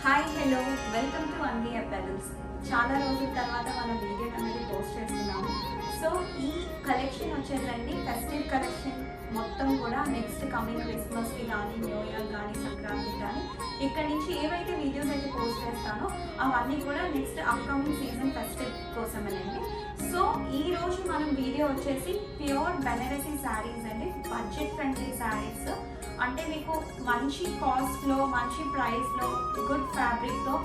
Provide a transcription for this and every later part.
Hi hello welcome to Anvi apparels. చాలా రోజుల తర్వాత మనం వీడియో అనేది పోస్ట్ చేస్తున్నాము. సో ఈ కలెక్షన్ వచ్చేసండి ఫెస్టివ్ కలెక్షన్ మొత్తం కూడా నెక్స్ట్ కమింగ్ క్రిస్మస్కి కానీ న్యూ ఇయర్ కానీ సంక్రాంతికి కానీ ఇక్కడ నుంచి ఏవైతే వీడియోస్ అయితే పోస్ట్ చేస్తానో అవన్నీ కూడా నెక్స్ట్ అప్కమింగ్ సీజన్ ఫెస్టివ్ కోసమేనండి. సో ఈ రోజు మనం వీడియో వచ్చేసి ప్యూర్ బెనారసీ శారీస్ అండి, బడ్జెట్ ఫ్రెండ్లీ శారీస్. అంటే మీకు మంచి కాస్ట్లో మంచి ప్రైస్లో గుడ్ ఫ్యాబ్రిక్తో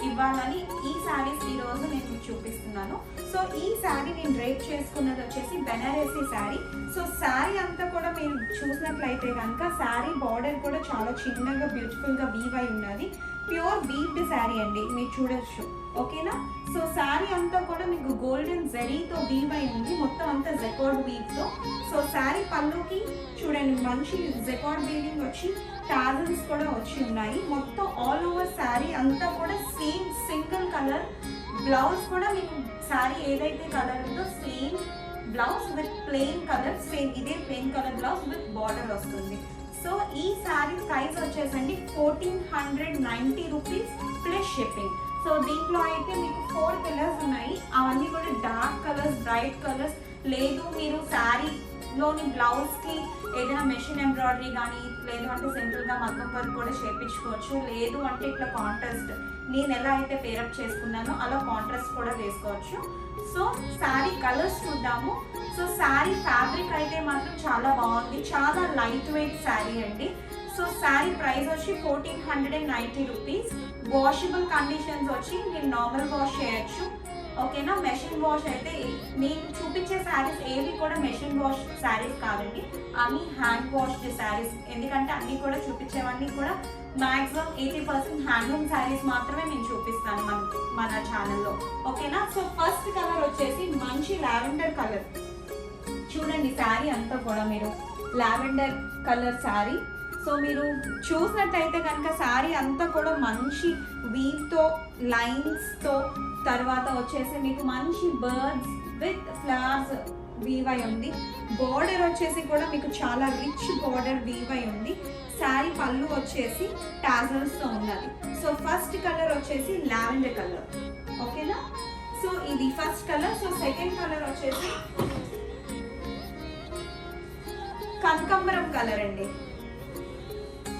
ఇవ్వాలని ఈ శారీస్ ఈరోజు నేను మీకు చూపిస్తున్నాను. సో ఈ శారీ నేను డ్రేప్ చేసుకున్నది వచ్చేసి బెనారసీ శారీ. సో శారీ అంతా కూడా మీరు చూసినట్లయితే కనుక శారీ బార్డర్ కూడా చాలా చిన్నగా బ్యూటిఫుల్గా వీవ్ అయి ఉన్నది. ప్యూర్ వీవ్డ్ శారీ అండి, మీరు చూడొచ్చు. ఓకేనా? సో శారీ అంతా కూడా మీకు గోల్డెన్ జరీతో వీవ్ అయి ఉంది, మొత్తం అంతా జెకార్డ్ వీవ్తో. సో శారీ పళ్ళుకి చూడండి మంచి జెకార్డ్ వీవింగ్ వచ్చి టాజల్స్ కూడా వచ్చి ఉన్నాయి. మొత్తం ఆల్ ఓవర్ శారీ అంతా కూడా సేమ్ సింగిల్ కలర్. బ్లౌజ్ కూడా మీకు శారీ ఏదైతే కలర్ ఉందో same blouse with plain colour, same ఇదే plain colour blouse with border వస్తుంది. సో ఈ శారీ ప్రైస్ వచ్చేసండి 1490 రూపీస్ ప్లస్ షిప్పింగ్. సో దీంట్లో అయితే మీకు 4 కలర్స్ ఉన్నాయి, అవన్నీ కూడా డార్క్ కలర్స్, బ్రైట్ కలర్స్. లేదు మీరు శారీలోని బ్లౌజ్కి ఏదైనా మెషిన్ ఎంబ్రాయిడరీ కానీ లేదు అంటే సింపుల్గా మగ్గం వర్క్ కూడా చేయించుకోవచ్చు. లేదు అంటే ఇట్లా కాంట్రాస్ట్ నేను ఎలా అయితే పేరప్ చేసుకున్నానో అలా కాంట్రాస్ట్ కూడా వేసుకోవచ్చు. సో శారీ కలర్స్ చూద్దాము. సో శారీ ఫ్యాబ్రిక్ అయితే మాత్రం చాలా బాగుంది, చాలా లైట్ వెయిట్ శారీ అండి. సో శారీ ప్రైస్ వచ్చి 1490 రూపీస్. వాషబుల్ కండిషన్స్ వచ్చి మీరు నార్మల్ వాష్ చేయొచ్చు. ఓకేనా? మెషిన్ వాష్ అయితే నేను చూపించే శారీస్ ఏవి కూడా మెషిన్ వాష్ శారీస్ కాదండి, అన్ని హ్యాండ్ వాష్డ్ శారీస్. ఎందుకంటే అన్నీ కూడా చూపించేవన్నీ కూడా మ్యాక్సిమం 80% హ్యాండ్లూమ్ శారీస్ మాత్రమే నేను చూపిస్తాను మన ఛానల్లో. ఓకేనా? సో ఫస్ట్ కలర్ వచ్చేసి మంచి లావెండర్ కలర్. చూడండి శారీ అంతా కూడా మీరు లావెండర్ కలర్ శారీ. సో మీరు చూసినట్టయితే కనుక శారీ అంతా కూడా మంచి వీవ్తో లైన్స్తో, తర్వాత వచ్చేసి మీకు మంచి బర్డ్స్ విత్ ఫ్లవర్స్ వీవ్ అయి ఉంది. బార్డర్ వచ్చేసి కూడా మీకు చాలా రిచ్ బార్డర్ వీవ్ అయి ఉంది. శారీ పళ్ళు వచ్చేసి టాజల్స్తో ఉన్నది. సో ఫస్ట్ కలర్ వచ్చేసి లావెండర్ కలర్. ఓకేనా? సో ఇది first colour. So second colour వచ్చేసి కనకాంబరం కలర్ అండి.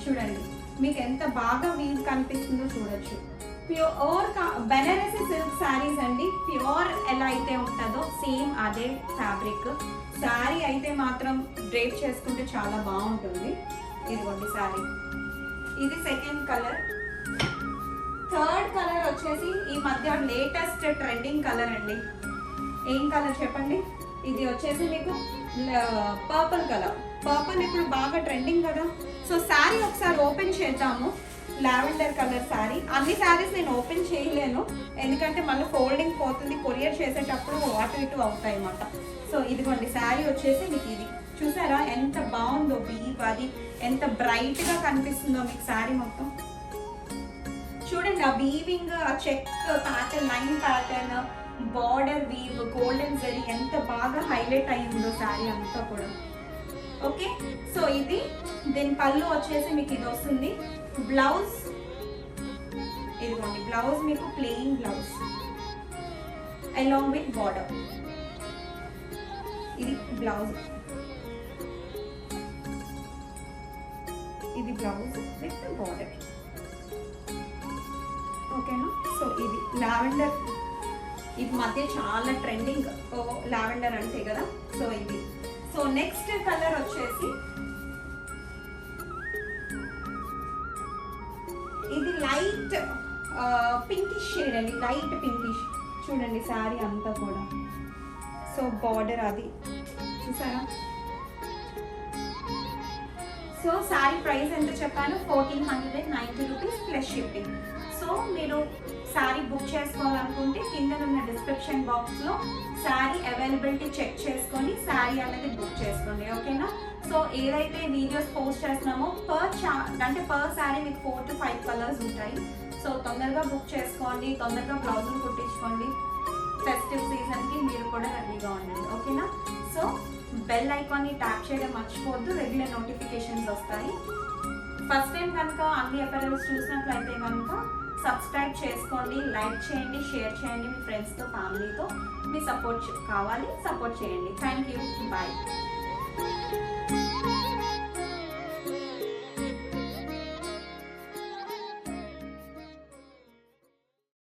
చూడండి మీకు ఎంత బాగా వీవ్ కనిపిస్తుందో చూడొచ్చు. ప్యూర్ బెనారసీ సిల్క్ శారీస్ అండి. ప్యూర్ ఎలా అయితే ఉంటుందో సేమ్ అదే ఫ్యాబ్రిక్. శారీ అయితే మాత్రం డ్రేప్ చేసుకుంటే చాలా బాగుంటుంది. ఇదిగోండి శారీ. ఇది సెకండ్ కలర్. థర్డ్ కలర్ వచ్చేసి ఈ మధ్య లేటెస్ట్ ట్రెండింగ్ కలర్ అండి. ఏం కలర్ చెప్పండి? ఇది వచ్చేసి మీకు పర్పుల్ కలర్. పర్పుల్ ఇప్పుడు బాగా ట్రెండింగ్ కదా. సో శారీ ఒకసారి ఓపెన్ చేద్దాము. Lavender colour sari. అన్ని శారీస్ నేను ఓపెన్ చేయలేను, ఎందుకంటే మళ్ళీ ఫోల్డింగ్ పోతుంది, కొరియర్ చేసేటప్పుడు అటు ఇటు అవుతాయి అన్నమాట. సో ఇదిగోండి శారీ వచ్చేసి మీకు ఇది చూసారా ఎంత బాగుందో వీవ్, అది ఎంత బ్రైట్గా కనిపిస్తుందో మీకు శారీ మొత్తం. చూడండి ఆ వీవింగ్, ఆ check pattern, line pattern, border weave, golden zari ఎంత బాగా హైలైట్ అయ్యిందో శారీ అంతా కూడా. ఓకే? సో ఇది దీని పళ్ళు వచ్చేసి మీకు ఇది వస్తుంది. బ్లౌజ్ ఇదిగోండి, బ్లౌజ్ మీకు plain blouse along with border. ఇది బ్లౌజ్, ఇది బ్లౌజ్ విత్ బార్డర్. ఓకేనా? సో ఇది లావెండర్. ఇది మధ్య చాలా ట్రెండింగ్ లావెండర్ అంటే కదా. సో ఇది. సో నెక్స్ట్ కలర్ వచ్చేసి ఇది లైట్ పింకిష్ షేడ్ అండి, లైట్ పింకిష్. చూడండి శారీ అంతా కూడా. సో బార్డర్ అది చూసారా. సో శారీ ప్రైస్ ఎంత చెప్పాను? 1490 రూపీస్ ప్లస్ షిప్పింగ్. సో మీరు శారీ బుక్ చేసుకోవాలనుకుంటే కింద ఉన్న డిస్క్రిప్షన్ బాక్స్లో శారీ అవైలబిలిటీ చెక్ చేసుకొని శారీ అనేది బుక్ చేసుకోండి. ఓకేనా? సో ఏదైతే వీడియోస్ పోస్ట్ చేస్తున్నామో పర్ శారీ మీకు 4 to 5 కలర్స్ ఉంటాయి. సో తొందరగా బుక్ చేసుకోండి, తొందరగా బ్లౌజులు కుట్టించుకోండి. ఫెస్టివ్ సీజన్కి మీరు కూడా రెడీగా ఉండండి. ఓకేనా? సో బెల్ ఐకాన్ని ట్యాప్ చేయడం మర్చిపోవద్దు, రెగ్యులర్ నోటిఫికేషన్స్ వస్తాయి. ఫస్ట్ టైం కనుక అంది అపెరల్స్ చూసినట్లయితే కనుక సబ్స్క్రైబ్ చేసుకోండి, లైక్ చేయండి, షేర్ చేయండి మీ ఫ్రెండ్స్తో, ఫ్యామిలీతో. మీ సపోర్ట్ కావాలి, సపోర్ట్ చేయండి. Thank you, bye.